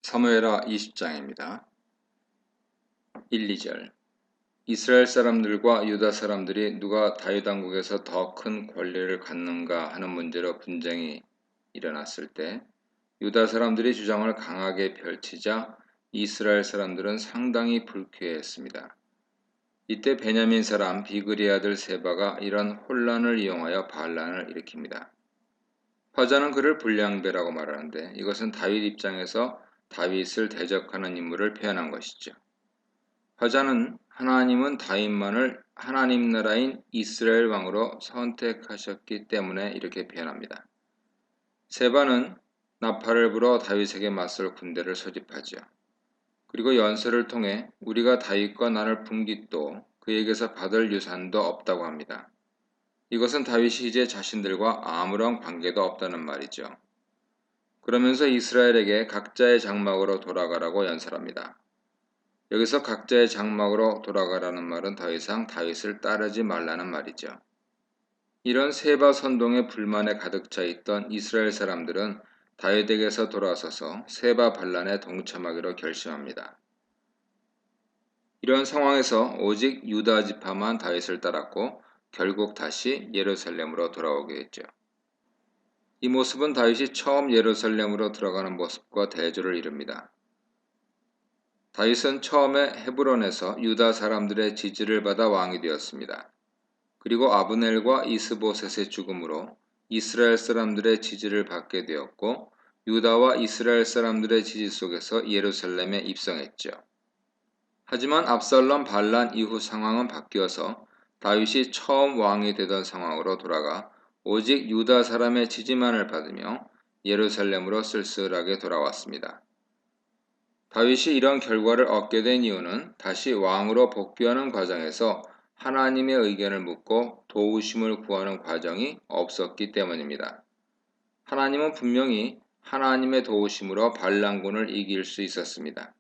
사무엘하 20장입니다. 1, 2절 이스라엘 사람들과 유다 사람들이 누가 다윗 왕국에서 더 큰 권리를 갖는가 하는 문제로 분쟁이 일어났을 때 유다 사람들이 주장을 강하게 펼치자 이스라엘 사람들은 상당히 불쾌했습니다. 이때 베냐민 사람 비그리 아들 세바가 이런 혼란을 이용하여 반란을 일으킵니다. 화자는 그를 불량배라고 말하는데 이것은 다윗 입장에서 다윗을 대적하는 인물을 표현한 것이죠. 화자는 하나님은 다윗만을 하나님 나라인 이스라엘 왕으로 선택하셨기 때문에 이렇게 표현합니다. 세바는 나팔을 불어 다윗에게 맞설 군대를 소집하죠. 그리고 연설을 통해 우리가 다윗과 나눌 분깃도 그에게서 받을 유산도 없다고 합니다. 이것은 다윗이 이제 자신들과 아무런 관계도 없다는 말이죠. 그러면서 이스라엘에게 각자의 장막으로 돌아가라고 연설합니다. 여기서 각자의 장막으로 돌아가라는 말은 더 이상 다윗을 따르지 말라는 말이죠. 이런 세바 선동의 불만에 가득 차 있던 이스라엘 사람들은 다윗에게서 돌아서서 세바 반란에 동참하기로 결심합니다. 이런 상황에서 오직 유다 지파만 다윗을 따랐고 결국 다시 예루살렘으로 돌아오게 했죠. 이 모습은 다윗이 처음 예루살렘으로 들어가는 모습과 대조를 이룹니다. 다윗은 처음에 헤브론에서 유다 사람들의 지지를 받아 왕이 되었습니다. 그리고 아브넬과 이스보셋의 죽음으로 이스라엘 사람들의 지지를 받게 되었고 유다와 이스라엘 사람들의 지지 속에서 예루살렘에 입성했죠. 하지만 압살롬 반란 이후 상황은 바뀌어서 다윗이 처음 왕이 되던 상황으로 돌아가 오직 유다 사람의 지지만을 받으며 예루살렘으로 쓸쓸하게 돌아왔습니다. 다윗이 이런 결과를 얻게 된 이유는 다시 왕으로 복귀하는 과정에서 하나님의 의견을 묻고 도우심을 구하는 과정이 없었기 때문입니다. 하나님은 분명히 하나님의 도우심으로 반란군을 이길 수 있었습니다.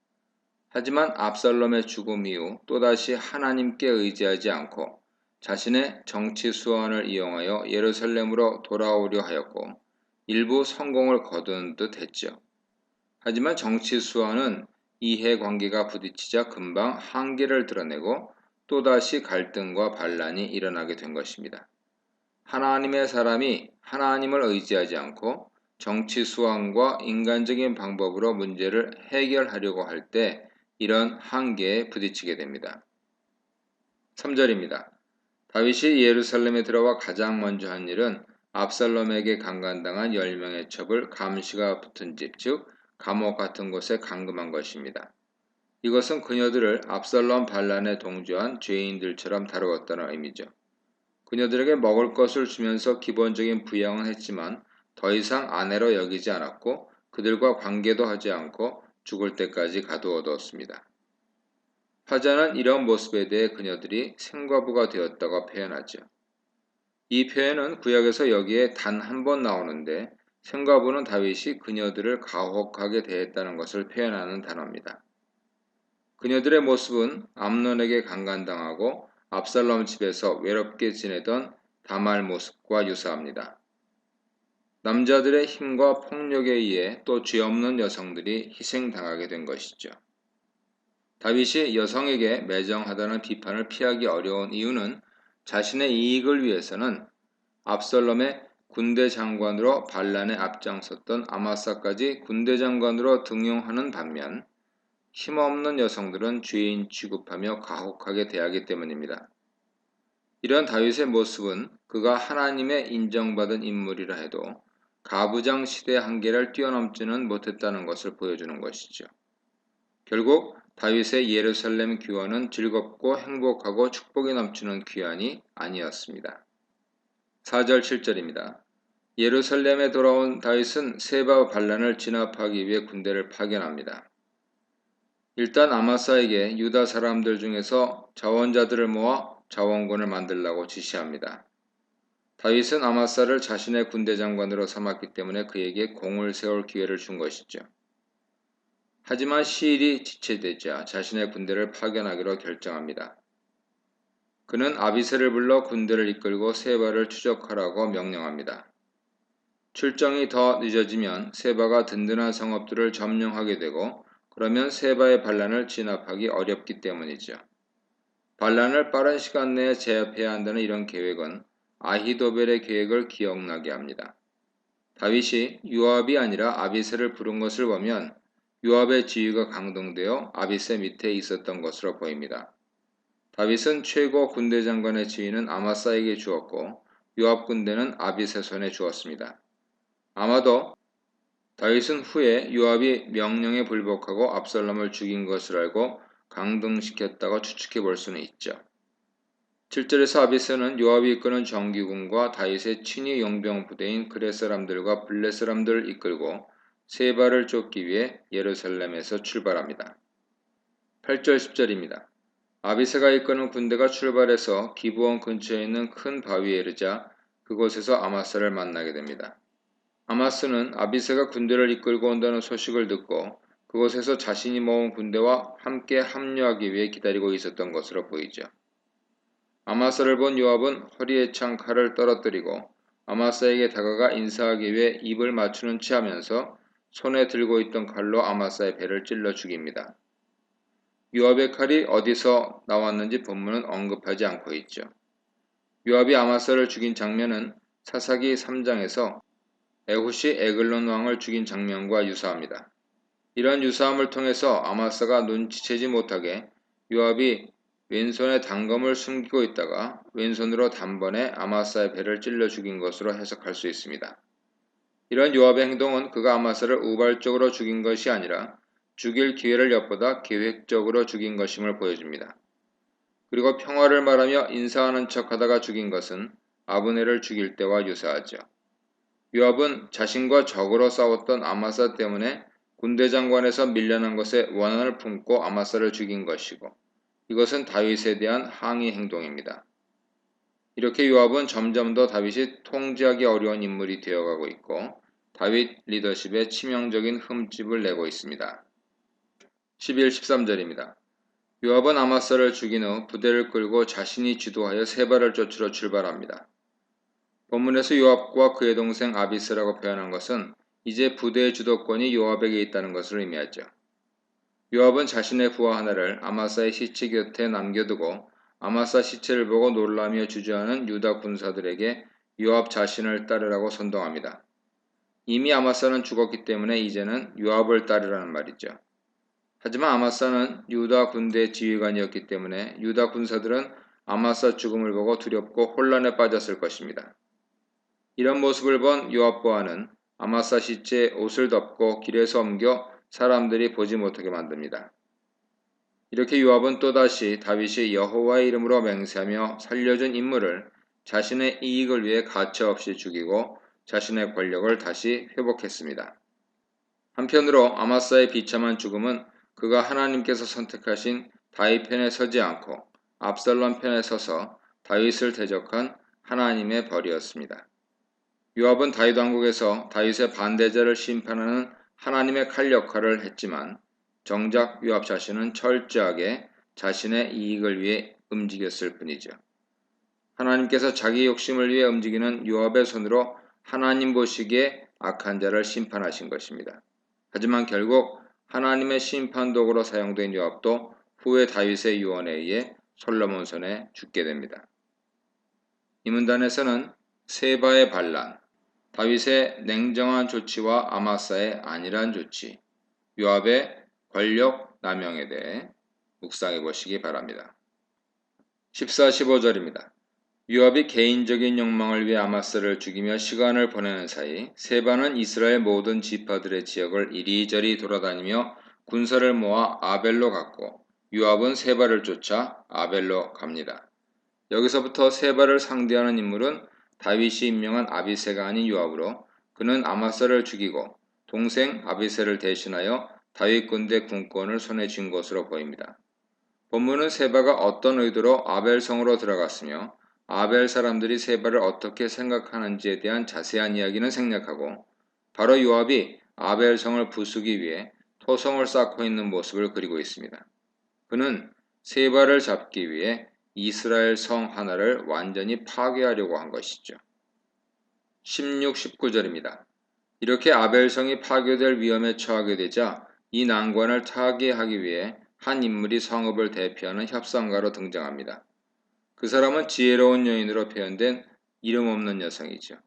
하지만 압살롬의 죽음 이후 또다시 하나님께 의지하지 않고 자신의 정치 수완을 이용하여 예루살렘으로 돌아오려 하였고 일부 성공을 거둔 듯 했죠. 하지만 정치 수완은 이해관계가 부딪히자 금방 한계를 드러내고 또다시 갈등과 반란이 일어나게 된 것입니다. 하나님의 사람이 하나님을 의지하지 않고 정치 수완과 인간적인 방법으로 문제를 해결하려고 할 때 이런 한계에 부딪히게 됩니다. 3절입니다. 다윗이 예루살렘에 들어와 가장 먼저 한 일은 압살롬에게 강간당한 10명의 첩을 감시가 붙은 집, 즉 감옥 같은 곳에 감금한 것입니다. 이것은 그녀들을 압살롬 반란에 동조한 죄인들처럼 다루었다는 의미죠. 그녀들에게 먹을 것을 주면서 기본적인 부양은 했지만 더 이상 아내로 여기지 않았고 그들과 관계도 하지 않고 죽을 때까지 가두어두었습니다. 화자는 이런 모습에 대해 그녀들이 생과부가 되었다고 표현하죠. 이 표현은 구약에서 여기에 단 한 번 나오는데 생과부는 다윗이 그녀들을 가혹하게 대했다는 것을 표현하는 단어입니다. 그녀들의 모습은 암논에게 강간당하고 압살롬 집에서 외롭게 지내던 다말 모습과 유사합니다. 남자들의 힘과 폭력에 의해 또 죄 없는 여성들이 희생당하게 된 것이죠. 다윗이 여성에게 매정하다는 비판을 피하기 어려운 이유는 자신의 이익을 위해서는 압살롬의 군대 장관으로 반란에 앞장섰던 아마사까지 군대 장관으로 등용하는 반면 힘없는 여성들은 죄인 취급하며 가혹하게 대하기 때문입니다. 이런 다윗의 모습은 그가 하나님의 인정받은 인물이라 해도 가부장 시대의 한계를 뛰어넘지는 못했다는 것을 보여주는 것이죠. 결국 다윗의 예루살렘 귀환은 즐겁고 행복하고 축복이 넘치는 귀환이 아니었습니다. 4절 7절입니다. 예루살렘에 돌아온 다윗은 세바 반란을 진압하기 위해 군대를 파견합니다. 일단 아마사에게 유다 사람들 중에서 자원자들을 모아 자원군을 만들라고 지시합니다. 다윗은 아마사를 자신의 군대 장관으로 삼았기 때문에 그에게 공을 세울 기회를 준 것이죠. 하지만 시일이 지체되자 자신의 군대를 파견하기로 결정합니다. 그는 아비새를 불러 군대를 이끌고 세바를 추적하라고 명령합니다. 출정이 더 늦어지면 세바가 든든한 성읍들을 점령하게 되고 그러면 세바의 반란을 진압하기 어렵기 때문이죠. 반란을 빠른 시간 내에 제압해야 한다는 이런 계획은 아히도벨의 계획을 기억나게 합니다. 다윗이 요압이 아니라 아비새를 부른 것을 보면 요압의 지위가 강동되어 아비새 밑에 있었던 것으로 보입니다. 다윗은 최고 군대 장관의 지위는 아마사에게 주었고 요압 군대는 아비새 손에 주었습니다. 아마도 다윗은 후에 요압이 명령에 불복하고 압살롬을 죽인 것을 알고 강등시켰다고 추측해 볼 수는 있죠. 7절에서 아비새는 요압이 이끄는 정규군과 다윗의 친위 용병 부대인 그렛 사람들과 블렛 사람들을 이끌고 세바를 쫓기 위해 예루살렘에서 출발합니다. 8절 10절입니다. 아비새가 이끄는 군대가 출발해서 기브온 근처에 있는 큰 바위에 이르자 그곳에서 아마사를 만나게 됩니다. 아마스는 아비새가 군대를 이끌고 온다는 소식을 듣고 그곳에서 자신이 모은 군대와 함께 합류하기 위해 기다리고 있었던 것으로 보이죠. 아마사를 본 요압은 허리에 찬 칼을 떨어뜨리고 아마사에게 다가가 인사하기 위해 입을 맞추는 체 하면서 손에 들고 있던 칼로 아마사의 배를 찔러 죽입니다. 요압의 칼이 어디서 나왔는지 본문은 언급하지 않고 있죠. 요압이 아마사를 죽인 장면은 사사기 3장에서 에훗이 에글론 왕을 죽인 장면과 유사합니다. 이런 유사함을 통해서 아마사가 눈치채지 못하게 요압이 왼손에 단검을 숨기고 있다가 왼손으로 단번에 아마사의 배를 찔러 죽인 것으로 해석할 수 있습니다. 이런 요압의 행동은 그가 아마사를 우발적으로 죽인 것이 아니라 죽일 기회를 엿보다 계획적으로 죽인 것임을 보여줍니다. 그리고 평화를 말하며 인사하는 척하다가 죽인 것은 아브넬을 죽일 때와 유사하죠. 요압은 자신과 적으로 싸웠던 아마사 때문에 군대 장관에서 밀려난 것에 원한을 품고 아마사를 죽인 것이고 이것은 다윗에 대한 항의 행동입니다. 이렇게 요압은 점점 더 다윗이 통제하기 어려운 인물이 되어가고 있고 다윗 리더십에 치명적인 흠집을 내고 있습니다. 11, 13절입니다. 요압은 아마사를 죽인 후 부대를 끌고 자신이 주도하여 세바를 쫓으러 출발합니다. 본문에서 요압과 그의 동생 아비스라고 표현한 것은 이제 부대의 주도권이 요압에게 있다는 것을 의미하죠. 요압은 자신의 부하 하나를 아마사의 시체 곁에 남겨두고 아마사 시체를 보고 놀라며 주저하는 유다 군사들에게 요압 자신을 따르라고 선동합니다. 이미 아마사는 죽었기 때문에 이제는 요압을 따르라는 말이죠. 하지만 아마사는 유다 군대 지휘관이었기 때문에 유다 군사들은 아마사 죽음을 보고 두렵고 혼란에 빠졌을 것입니다. 이런 모습을 본 요압 부하는 아마사 시체에 옷을 덮고 길에서 옮겨 사람들이 보지 못하게 만듭니다. 이렇게 요압은 또다시 다윗이 여호와의 이름으로 맹세하며 살려준 인물을 자신의 이익을 위해 가차없이 죽이고 자신의 권력을 다시 회복했습니다. 한편으로 아마사의 비참한 죽음은 그가 하나님께서 선택하신 다윗 편에 서지 않고 압살롬 편에 서서 다윗을 대적한 하나님의 벌이었습니다. 요압은 다윗 왕국에서 다윗의 반대자를 심판하는 하나님의 칼 역할을 했지만 정작 요압 자신은 철저하게 자신의 이익을 위해 움직였을 뿐이죠. 하나님께서 자기 욕심을 위해 움직이는 요압의 손으로 하나님 보시기에 악한 자를 심판하신 것입니다. 하지만 결국 하나님의 심판 도구로 사용된 요압도 후에 다윗의 유언에 의해 솔로몬 손에 죽게 됩니다. 이 문단에서는 세바의 반란, 다윗의 냉정한 조치와 아마사의 안일한 조치, 요압의 권력 남용에 대해 묵상해 보시기 바랍니다. 14, 15절입니다. 요압이 개인적인 욕망을 위해 아마사를 죽이며 시간을 보내는 사이 세바는 이스라엘 모든 지파들의 지역을 이리저리 돌아다니며 군사를 모아 아벨로 갔고 요압은 세바를 쫓아 아벨로 갑니다. 여기서부터 세바를 상대하는 인물은 다윗이 임명한 아비새가 아닌 요압으로 그는 아마사를 죽이고 동생 아비새를 대신하여 다윗 군대 군권을 손에 쥔 것으로 보입니다. 본문은 세바가 어떤 의도로 아벨성으로 들어갔으며 아벨 사람들이 세바를 어떻게 생각하는지에 대한 자세한 이야기는 생략하고 바로 요압이 아벨성을 부수기 위해 토성을 쌓고 있는 모습을 그리고 있습니다. 그는 세바를 잡기 위해 이스라엘 성 하나를 완전히 파괴하려고 한 것이죠. 16, 19절입니다. 이렇게 아벨성이 파괴될 위험에 처하게 되자 이 난관을 타개하기 위해 한 인물이 성읍을 대표하는 협상가로 등장합니다. 그 사람은 지혜로운 여인으로 표현된 이름 없는 여성이죠.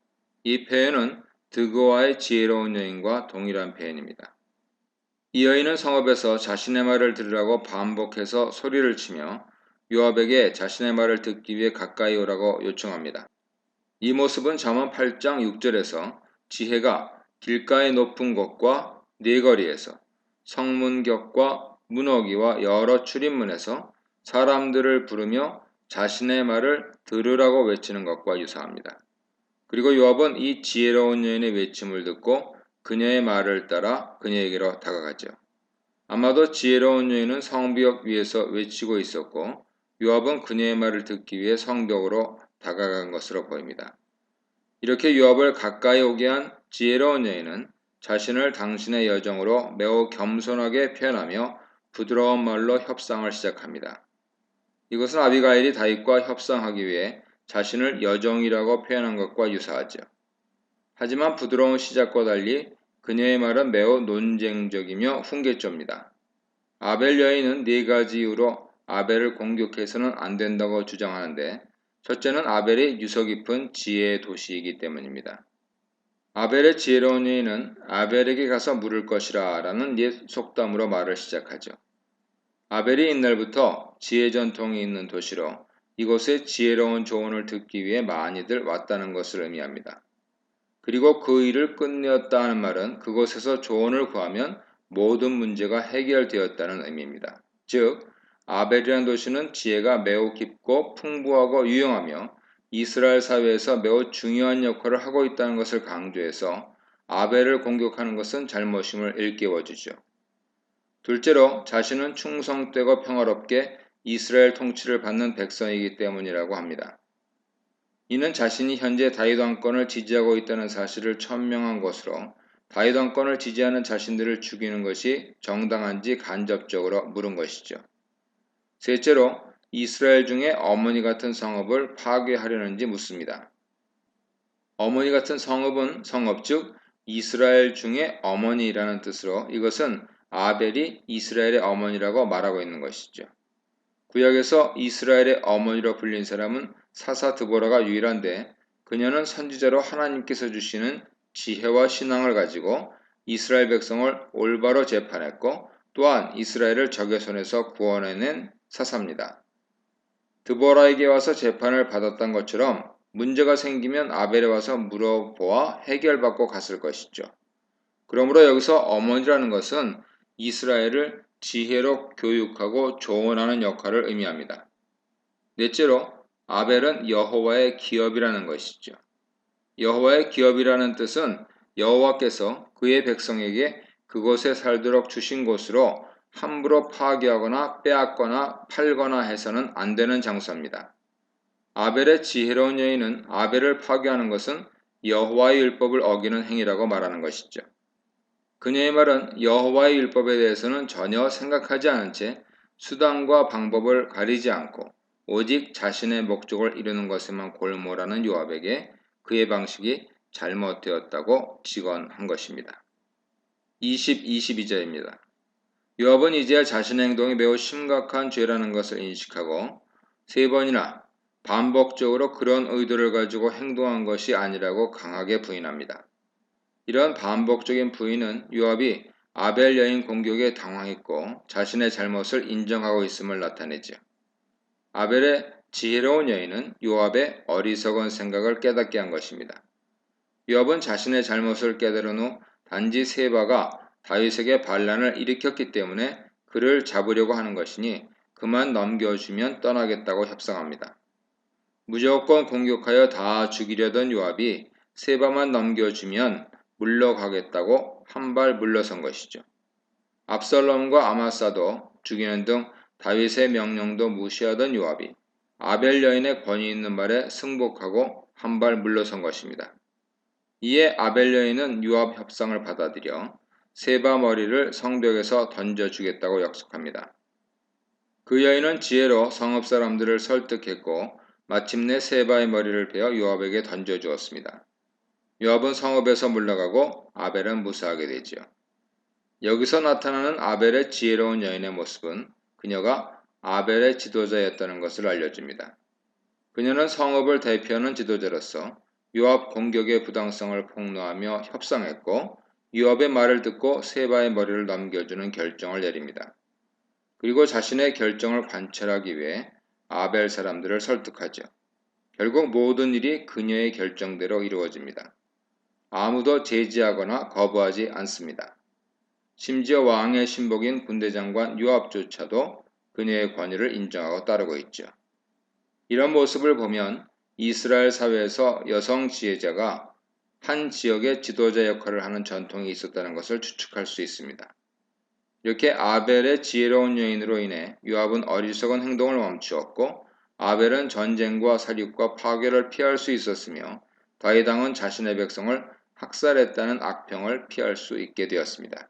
이 표현은 드고아의 지혜로운 여인과 동일한 표현입니다. 이 여인은 성읍에서 자신의 말을 들으라고 반복해서 소리를 치며 요압에게 자신의 말을 듣기 위해 가까이 오라고 요청합니다. 이 모습은 잠언 8장 6절에서 지혜가 길가의 높은 곳과 네거리에서 성문격과 문호기와 여러 출입문에서 사람들을 부르며 자신의 말을 들으라고 외치는 것과 유사합니다. 그리고 요압은 이 지혜로운 여인의 외침을 듣고 그녀의 말을 따라 그녀에게로 다가가죠. 아마도 지혜로운 여인은 성벽 위에서 외치고 있었고 요압은 그녀의 말을 듣기 위해 성벽으로 다가간 것으로 보입니다. 이렇게 요압을 가까이 오게 한 지혜로운 여인은 자신을 당신의 여정으로 매우 겸손하게 표현하며 부드러운 말로 협상을 시작합니다. 이것은 아비가일이 다윗과 협상하기 위해 자신을 여종이라고 표현한 것과 유사하죠. 하지만 부드러운 시작과 달리 그녀의 말은 매우 논쟁적이며 훈계조입니다. 아벨 여인은 네 가지 이유로 아벨을 공격해서는 안 된다고 주장하는데 첫째는 아벨이 유서 깊은 지혜의 도시이기 때문입니다. 아벨의 지혜로운 여인은 아벨에게 가서 물을 것이라 라는 옛 속담으로 말을 시작하죠. 아벨이 옛날부터 지혜 전통이 있는 도시로 이곳에 지혜로운 조언을 듣기 위해 많이들 왔다는 것을 의미합니다. 그리고 그 일을 끝내었다 하는 말은 그곳에서 조언을 구하면 모든 문제가 해결되었다는 의미입니다. 즉, 아벨이라는 도시는 지혜가 매우 깊고 풍부하고 유용하며 이스라엘 사회에서 매우 중요한 역할을 하고 있다는 것을 강조해서 아벨을 공격하는 것은 잘못임을 일깨워주죠. 둘째로 자신은 충성되고 평화롭게 이스라엘 통치를 받는 백성이기 때문이라고 합니다. 이는 자신이 현재 다윗 왕권을 지지하고 있다는 사실을 천명한 것으로 다윗 왕권을 지지하는 자신들을 죽이는 것이 정당한지 간접적으로 물은 것이죠. 셋째로 이스라엘 중에 어머니 같은 성읍을 파괴하려는지 묻습니다. 어머니 같은 성읍은 성읍 즉 이스라엘 중에 어머니라는 뜻으로 이것은 아벨이 이스라엘의 어머니라고 말하고 있는 것이죠. 구약에서 이스라엘의 어머니로 불린 사람은 사사 드보라가 유일한데 그녀는 선지자로 하나님께서 주시는 지혜와 신앙을 가지고 이스라엘 백성을 올바로 재판했고 또한 이스라엘을 적의 손에서 구원해낸 사사입니다. 드보라에게 와서 재판을 받았던 것처럼 문제가 생기면 아벨에 와서 물어보아 해결받고 갔을 것이죠. 그러므로 여기서 어머니라는 것은 이스라엘을 지혜로 교육하고 조언하는 역할을 의미합니다. 넷째로 아벨은 여호와의 기업이라는 것이죠. 여호와의 기업이라는 뜻은 여호와께서 그의 백성에게 그곳에 살도록 주신 곳으로 함부로 파괴하거나 빼앗거나 팔거나 해서는 안 되는 장소입니다. 아벨의 지혜로운 여인은 아벨을 파괴하는 것은 여호와의 율법을 어기는 행위라고 말하는 것이죠. 그녀의 말은 여호와의 율법에 대해서는 전혀 생각하지 않은 채 수단과 방법을 가리지 않고 오직 자신의 목적을 이루는 것에만 골몰하는 요압에게 그의 방식이 잘못되었다고 직언한 것입니다. 22절입니다. 요압은 이제야 자신의 행동이 매우 심각한 죄라는 것을 인식하고 세 번이나 반복적으로 그런 의도를 가지고 행동한 것이 아니라고 강하게 부인합니다. 이런 반복적인 부인은 요압이 아벨 여인 공격에 당황했고 자신의 잘못을 인정하고 있음을 나타내죠. 아벨의 지혜로운 여인은 요압의 어리석은 생각을 깨닫게 한 것입니다. 요압은 자신의 잘못을 깨달은 후 단지 세바가 다윗에게 반란을 일으켰기 때문에 그를 잡으려고 하는 것이니 그만 넘겨주면 떠나겠다고 협상합니다. 무조건 공격하여 다 죽이려던 요압이 세바만 넘겨주면 물러가겠다고 한 발 물러선 것이죠. 압살롬과 아마사도 죽이는 등 다윗의 명령도 무시하던 요압이 아벨 여인의 권위 있는 말에 승복하고 한 발 물러선 것입니다. 이에 아벨 여인은 요압 협상을 받아들여 세바 머리를 성벽에서 던져주겠다고 약속합니다. 그 여인은 지혜로 성읍 사람들을 설득했고 마침내 세바의 머리를 베어 요압에게 던져주었습니다. 요압은 성읍에서 물러가고 아벨은 무사하게 되지요. 여기서 나타나는 아벨의 지혜로운 여인의 모습은 그녀가 아벨의 지도자였다는 것을 알려줍니다. 그녀는 성읍을 대표하는 지도자로서 요압 공격의 부당성을 폭로하며 협상했고 요압의 말을 듣고 세바의 머리를 넘겨주는 결정을 내립니다. 그리고 자신의 결정을 관철하기 위해 아벨 사람들을 설득하죠. 결국 모든 일이 그녀의 결정대로 이루어집니다. 아무도 제지하거나 거부하지 않습니다. 심지어 왕의 신복인 군대장관 요압조차도 그녀의 권위를 인정하고 따르고 있죠. 이런 모습을 보면 이스라엘 사회에서 여성 지혜자가 한 지역의 지도자 역할을 하는 전통이 있었다는 것을 추측할 수 있습니다. 이렇게 아벨의 지혜로운 여인으로 인해 요압은 어리석은 행동을 멈추었고 아벨은 전쟁과 살육과 파괴를 피할 수 있었으며 다윗 왕은 자신의 백성을 학살했다는 악평을 피할 수 있게 되었습니다.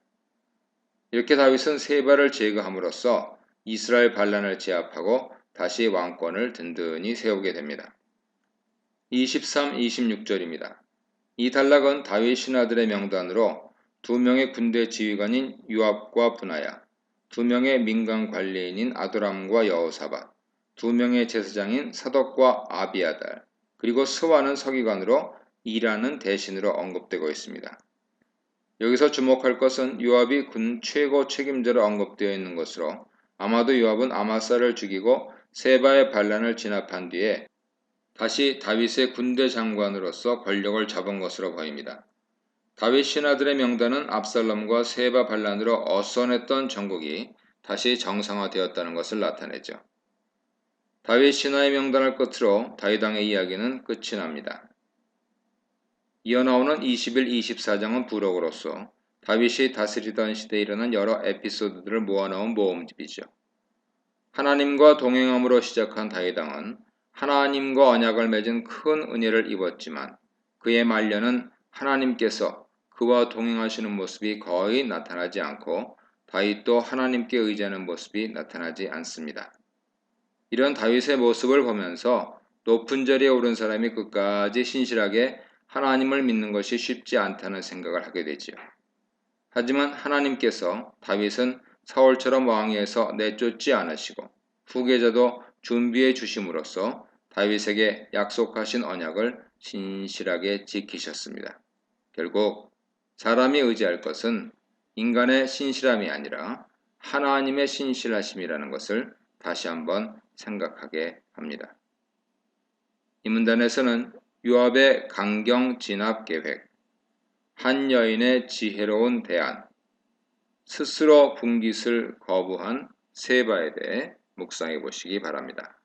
이렇게 다윗은 세바를 제거함으로써 이스라엘 반란을 제압하고 다시 왕권을 든든히 세우게 됩니다. 23, 26절입니다. 이 단락은 다윗 신하들의 명단으로 2명의 군대 지휘관인 요압과 브나야, 2명의 민간 관리인인 아도람과 여호사밧, 2명의 제사장인 사독과 아비아달, 그리고 스와는 서기관으로 일하는 대신으로 언급되고 있습니다. 여기서 주목할 것은 요압이 군 최고 책임자로 언급되어 있는 것으로 아마도 요압은 아마사를 죽이고 세바의 반란을 진압한 뒤에 다시 다윗의 군대 장관으로서 권력을 잡은 것으로 보입니다. 다윗 신하들의 명단은 압살롬과 세바 반란으로 어선했던 전국이 다시 정상화되었다는 것을 나타내죠. 다윗 신하의 명단을 끝으로 다윗 왕의 이야기는 끝이 납니다. 이어나오는 21, 24장은 부록으로서 다윗이 다스리던 시대에 일어난 여러 에피소드들을 모아놓은 모음집이죠. 하나님과 동행함으로 시작한 다윗 왕은 하나님과 언약을 맺은 큰 은혜를 입었지만 그의 말년은 하나님께서 그와 동행하시는 모습이 거의 나타나지 않고 다윗도 하나님께 의지하는 모습이 나타나지 않습니다. 이런 다윗의 모습을 보면서 높은 자리에 오른 사람이 끝까지 신실하게 하나님을 믿는 것이 쉽지 않다는 생각을 하게 되지요. 하지만 하나님께서 다윗은 사울처럼 왕위에서 내쫓지 않으시고 후계자도 준비해 주심으로써 다윗에게 약속하신 언약을 신실하게 지키셨습니다. 결국 사람이 의지할 것은 인간의 신실함이 아니라 하나님의 신실하심이라는 것을 다시 한번 생각하게 합니다. 이 문단에서는 요압의 강경 진압 계획, 한 여인의 지혜로운 대안, 스스로 분깃을 거부한 세바에 대해 묵상해 보시기 바랍니다.